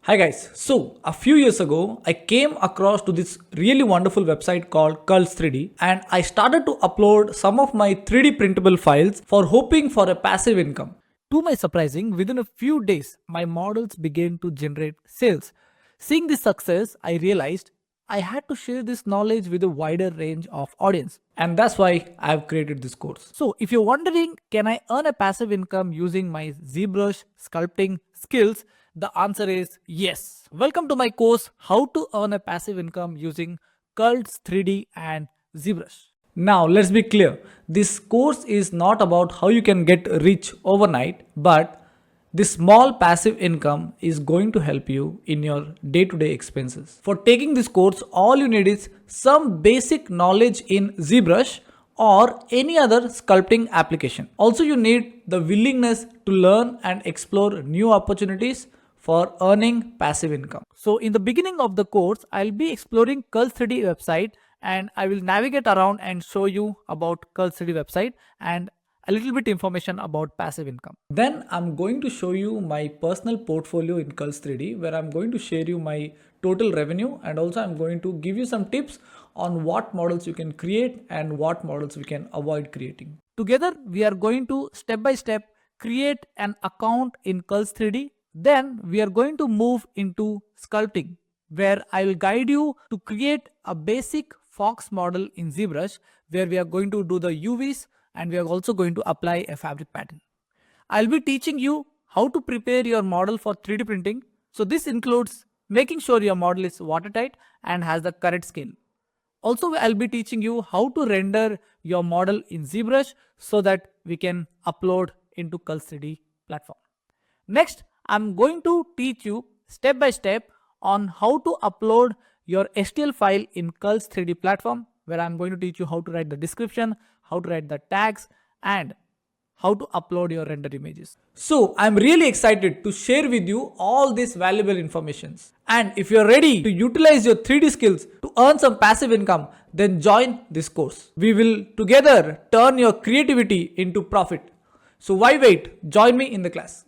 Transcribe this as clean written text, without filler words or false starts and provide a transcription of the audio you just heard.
Hi guys, so a few years ago I came across to this really wonderful website called Sculpt 3D and I started to upload some of my 3D printable files for hoping for a passive income. To my surprising, within a few days my models began to generate sales. Seeing this success, I realized I had to share this knowledge with a wider range of audience. And that's why I've created this course. So if you're wondering, can I earn a passive income using my ZBrush sculpting skills? The answer is yes. Welcome to my course, How to Earn a Passive Income Using Sculpt 3D and ZBrush. Now let's be clear. This course is not about how you can get rich overnight, but this small passive income is going to help you in your day-to-day expenses. For taking this course, all you need is some basic knowledge in ZBrush or any other sculpting application. Also, you need the willingness to learn and explore new opportunities for earning passive income. So in the beginning of the course, I'll be exploring Sculpt 3D website and I will navigate around and show you about Sculpt 3D website and a little bit information about passive income. Then I'm going to show you my personal portfolio in Sculpt 3D where I'm going to share you my total revenue and also I'm going to give you some tips on what models you can create and what models we can avoid creating. Together we are going to step by step create an account in Sculpt 3D. Then we are going to move into sculpting where I will guide you to create a basic fox model in ZBrush where we are going to do the UVs and we are also going to apply a fabric pattern. I'll be teaching you how to prepare your model for 3D printing. So this includes making sure your model is watertight and has the correct scale. Also, I'll be teaching you how to render your model in ZBrush so that we can upload into Sculpt 3D platform. Next, I'm going to teach you step by step on how to upload your STL file in Sculpt 3D platform where I'm going to teach you how to write the description, how to write the tags and how to upload your render images. So I'm really excited to share with you all these valuable informations. And if you're ready to utilize your 3D skills to earn some passive income, then join this course. We will together turn your creativity into profit. So why wait? Join me in the class.